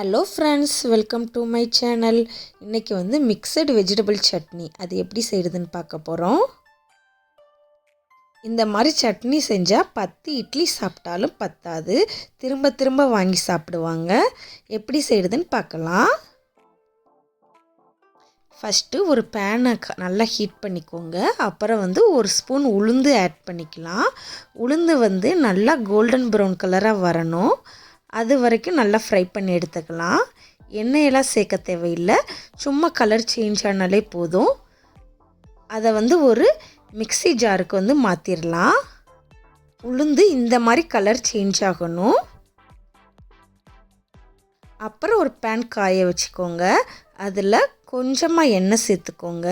Hello friends, welcome to my channel. இன்றைக்கி வந்து mixed vegetable chutney அது எப்படி செய்கிறதுன்னு பார்க்க போகிறோம். இந்த மாதிரி சட்னி செஞ்சால் 10 இட்லி சாப்பிட்டாலும் பத்தாது, திரும்ப திரும்ப வாங்கி சாப்பிடுவாங்க. எப்படி செய்கிறதுன்னு பார்க்கலாம். ஃபஸ்ட்டு ஒரு பேனை நல்லா ஹீட் பண்ணிக்கோங்க. அப்புறம் வந்து ஒரு ஸ்பூன் உளுந்து ஆட் பண்ணிக்கலாம். உளுந்து வந்து நல்லா கோல்டன் ப்ரௌன் கலராக வரணும். அது வரைக்கும் நல்லா ஃப்ரை பண்ணி எடுத்துக்கலாம். எண்ணெயெல்லாம் சேர்க்க தேவையில்லை, சும்மா கலர் சேஞ்ச் ஆனாலே போதும். அதை வந்து ஒரு மிக்ஸி ஜாருக்கு வந்து மாற்றிடலாம். உளுந்து இந்த மாதிரி கலர் சேஞ்ச் ஆகணும். அப்புறம் ஒரு பேன் காய வச்சுக்கோங்க. அதில் கொஞ்சமாக எண்ணெய் சேர்த்துக்கோங்க.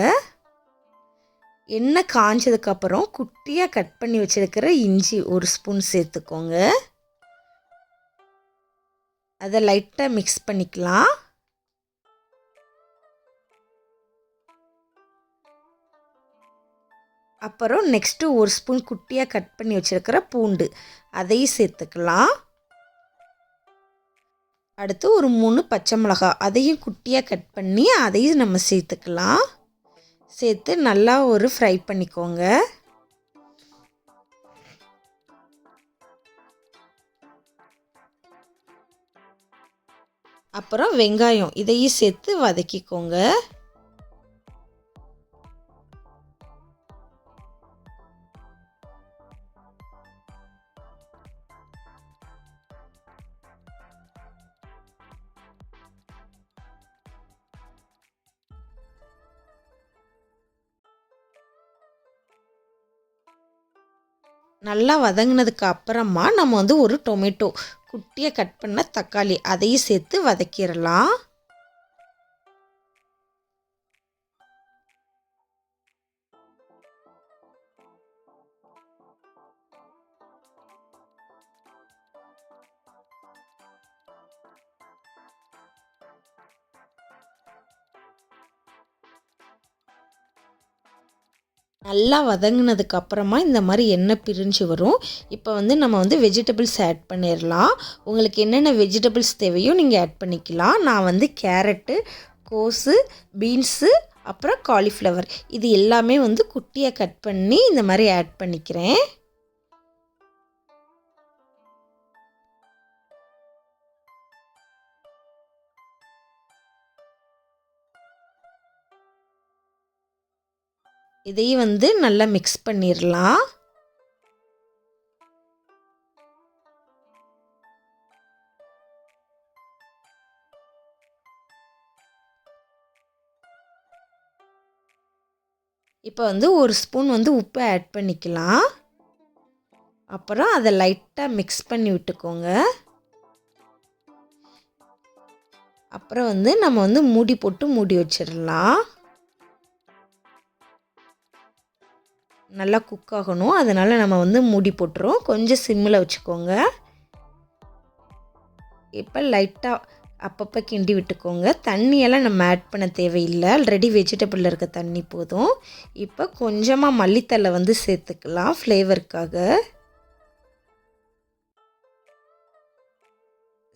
எண்ணெய் காஞ்சதுக்கப்புறம் குட்டியாக கட் பண்ணி வச்சுருக்கிற இஞ்சி ஒரு ஸ்பூன் சேர்த்துக்கோங்க. அதை லைட்டாக மிக்ஸ் பண்ணிக்கலாம். அப்புறம் நெக்ஸ்ட்டு ஒரு ஸ்பூன் குட்டியாக கட் பண்ணி வச்சுருக்கிற பூண்டு அதையும் சேர்த்துக்கலாம். அடுத்து ஒரு 3 பச்சை மிளகாய் அதையும் குட்டியாக கட் பண்ணி அதையும் நம்ம சேர்த்துக்கலாம். சேர்த்து நல்லா ஒரு ஃப்ரை பண்ணிக்கோங்க. அப்புறம் வெங்காயம் இதையும் சேர்த்து வதக்கிக்கோங்க. நல்லா வதங்கினதுக்கு அப்புறமா நம்ம வந்து ஒரு டொமேட்டோ குட்டியாக கட் பண்ண தக்காளி அதையும் சேர்த்து வதக்கிடலாம். நல்லா வதங்கினதுக்கு அப்புறமா இந்த மாதிரி எண்ணெய் பிரிஞ்சு வரும். இப்போ வந்து நம்ம வந்து வெஜிடபிள்ஸ் ஆட் பண்ணிடலாம். உங்களுக்கு என்னென்ன வெஜிடபிள்ஸ் தேவையோ நீங்கள் ஆட் பண்ணிக்கலாம். நான் வந்து கேரட்டு, கோஸு, பீன்ஸு, அப்புறம் காலிஃப்ளவர் இது எல்லாமே வந்து குட்டியாக கட் பண்ணி இந்த மாதிரி ஆட் பண்ணிக்கிறேன். இதையும் வந்து நல்லா மிக்ஸ் பண்ணிடலாம். இப்போ வந்து ஒரு ஸ்பூன் வந்து உப்பு ஆட் பண்ணிக்கலாம். அப்புறம் அதை லைட்டாக மிக்ஸ் பண்ணி விட்டுக்கோங்க. அப்புறம் வந்து நம்ம வந்து மூடி போட்டு மூடி வச்சிடலாம். நல்லா குக் ஆகணும், அதனால் நம்ம வந்து மூடி போட்டுரும். கொஞ்சம் சிம்மில் வச்சுக்கோங்க. இப்போ லைட்டாக அப்பப்போ கிண்டி விட்டுக்கோங்க. தண்ணியெல்லாம் நம்ம ஆட் பண்ண தேவையில்லை, ஆல்ரெடி வெஜிடபிளில் இருக்க தண்ணி போதும். இப்போ கொஞ்சமாக மல்லித்தழை வந்து சேர்த்துக்கலாம் ஃப்ளேவருக்காக.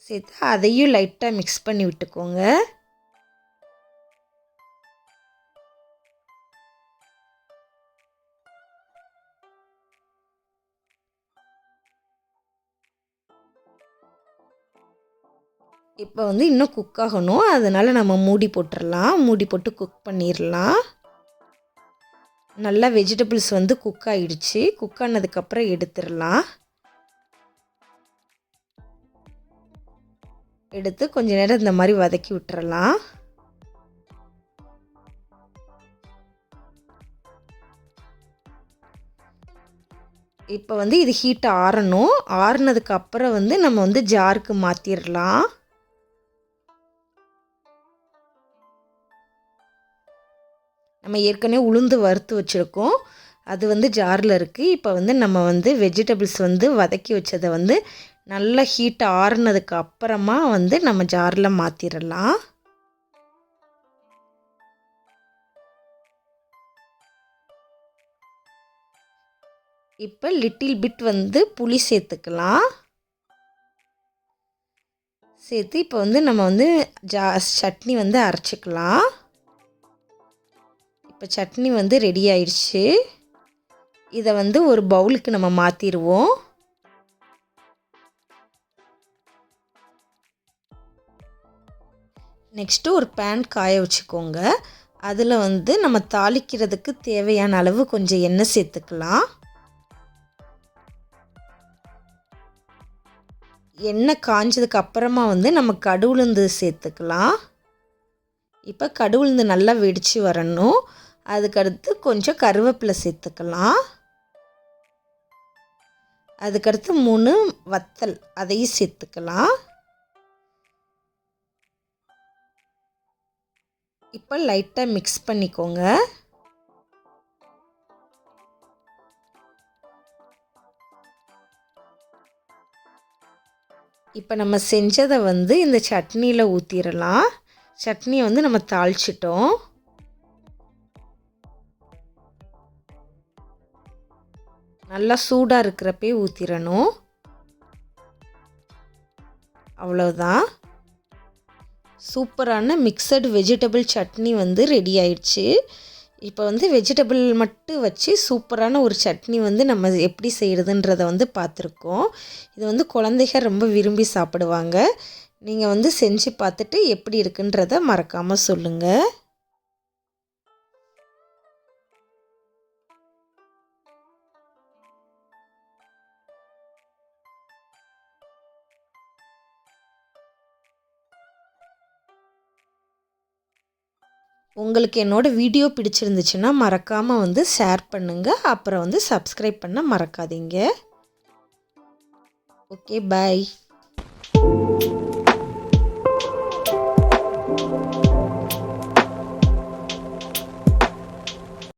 சேர்த்து அதையும் லைட்டாக மிக்ஸ் பண்ணி விட்டுக்கோங்க. இப்போ வந்து இன்னும் குக் ஆகணும், அதனால் நம்ம மூடி போட்டுடலாம். மூடி போட்டு குக் பண்ணிடலாம். நல்லா வெஜிடபிள்ஸ் வந்து குக் ஆகிடுச்சு. குக் ஆனதுக்கப்புறம் எடுத்துடலாம். எடுத்து கொஞ்ச நேரம் இந்த மாதிரி வதக்கி விட்டுறலாம். இப்போ வந்து இது ஹீட் ஆறணும். ஆறுனதுக்கப்புறம் வந்து நம்ம வந்து ஜாருக்கு மாற்றிடலாம். நம்ம ஏற்கனவே உளுந்து வறுத்து வச்சுருக்கோம், அது வந்து ஜாரில் இருக்குது. இப்போ வந்து நம்ம வந்து வெஜிடபிள்ஸ் வந்து வதக்கி வச்சதை வந்து நல்லா ஹீட் ஆறுனதுக்கு அப்புறமா வந்து நம்ம ஜாரில் மாற்றிடலாம். இப்போ லிட்டில் பிட் வந்து புளி சேர்த்துக்கலாம். சேர்த்து இப்போ வந்து நம்ம வந்து சட்னி வந்து அரைச்சிக்கலாம். இப்போ சட்னி வந்து ரெடி ஆயிடுச்சு. இதை வந்து ஒரு பவுலுக்கு நம்ம மாற்றிடுவோம். நெக்ஸ்ட்டு ஒரு பேன் காய வச்சுக்கோங்க. அதில் வந்து நம்ம தாளிக்கிறதுக்கு தேவையான அளவு கொஞ்சம் எண்ணெய் சேர்த்துக்கலாம். எண்ணெய் காஞ்சதுக்கு அப்புறமா வந்து நம்ம கடுகுளுந்து சேர்த்துக்கலாம். இப்போ கடுகுளுந்து நல்லா வெடித்து வரணும். அதுக்கடுத்து கொஞ்சம் கருவேப்பிலை சேர்த்துக்கலாம். அதுக்கடுத்து 3 வத்தல் அதையும் சேர்த்துக்கலாம். இப்போ லைட்டாக மிக்ஸ் பண்ணிக்கோங்க. இப்போ நம்ம செஞ்சதை வந்து இந்த சட்னியில் ஊற்றிடலாம். சட்னியை வந்து நம்ம தாளிச்சிட்டோம். நல்லா சூடாக இருக்கிறப்பே ஊற்றிடணும். அவ்வளோதான். சூப்பரான மிக்சடு வெஜிடபிள் சட்னி வந்து ரெடி ஆயிடுச்சு. இப்போ வந்து வெஜிடபிள் மட்டும் வச்சு சூப்பரான ஒரு சட்னி வந்து நம்ம எப்படி செய்கிறதுன்றதை வந்து பார்த்துருக்கோம். இது வந்து குழந்தைங்க ரொம்ப விரும்பி சாப்பிடுவாங்க. நீங்கள் வந்து செஞ்சு பார்த்துட்டு எப்படி இருக்குன்றதை மறக்காமல் சொல்லுங்கள். உங்களுக்கு என்னோடய வீடியோ பிடிச்சிருந்துச்சுன்னா மறக்காமல் வந்து ஷேர் பண்ணுங்கள். அப்புறம் வந்து சப்ஸ்கிரைப் பண்ண மறக்காதீங்க. ஓகே, பாய்.